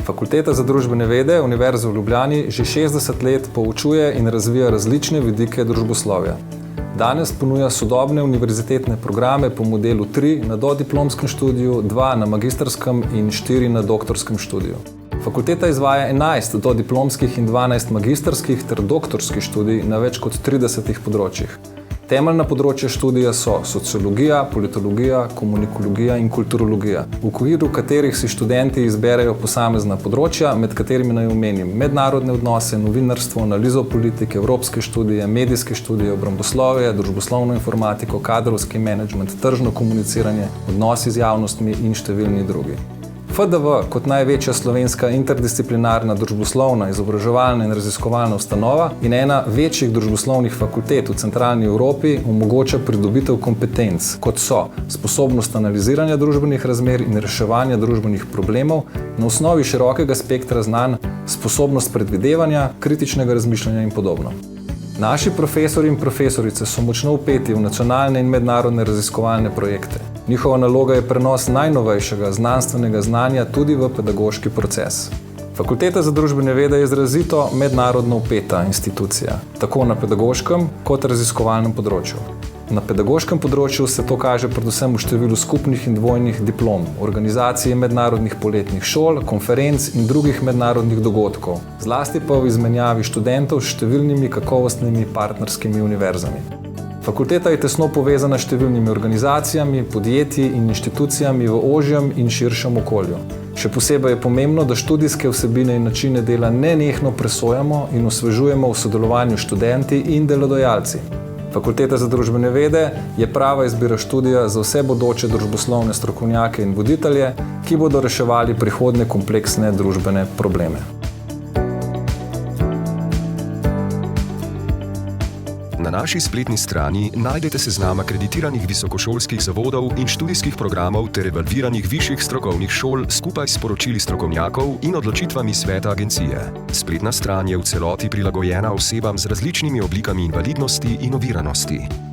Fakulteta za družbene vede Univerze v Ljubljani že 60 let poučuje in razvija različne vidike družboslovja. Danes ponuja sodobne univerzitetne programe po modelu 3 na dodiplomskem študiju, 2 na magistrskem in 4 na doktorskem študiju. Fakulteta izvaja 11 dodiplomskih in 12 magistrskih ter doktorskih študij na več kot 30 področjih. Temeljna področja študija so sociologija, politologija, komunikologija in kulturologija, v okviru katerih si študenti izberejo posamezna področja, med katerimi naj omenim mednarodne odnose, novinarstvo, analizo politike, evropske študije, medijske študije, obramboslovje, družboslovno informatiko, kadrovski menedžment, tržno komuniciranje, odnosi z javnostmi in številni drugi. FDV kot največja slovenska interdisciplinarna družboslovna, izobraževalna in raziskovalna ustanova in ena večjih družboslovnih fakultet v centralni Evropi omogoča pridobitev kompetenc, kot so sposobnost analiziranja družbenih razmer in reševanja družbenih problemov na osnovi širokega spektra znanj, sposobnost predvidevanja, kritičnega razmišljanja in podobno. Naši profesorji in profesorice so močno vpeti v nacionalne in mednarodne raziskovalne projekte. Njihova naloga je prenos najnovejšega znanstvenega znanja tudi v pedagoški proces. Fakulteta za družbene vede je izrazito mednarodno vpeta institucija, tako na pedagoškem kot raziskovalnem področju. Na pedagoškem področju se to kaže predvsem v številu skupnih in dvojnih diplom, organizaciji mednarodnih poletnih šol, konferenc in drugih mednarodnih dogodkov, zlasti pa v izmenjavi študentov s številnimi kakovostnimi partnerskimi univerzami. Fakulteta je tesno povezana s številnimi organizacijami, podjetji in inštitucijami v ožjem in širšem okolju. Še posebej je pomembno, da študijske vsebine in načine dela nenehno presojamo in osvežujemo v sodelovanju s študenti in delodajalci. Fakulteta za družbene vede je prava izbira študija za vse bodoče družboslovne strokovnjake in voditelje, ki bodo reševali prihodnje kompleksne družbene probleme. Na naši spletni strani najdete seznam akreditiranih visokošolskih zavodov in študijskih programov ter evalviranih višjih strokovnih šol skupaj s poročili strokovnjakov in odločitvami sveta agencije. Spletna stran je v celoti prilagojena osebam z različnimi oblikami invalidnosti in oviranosti.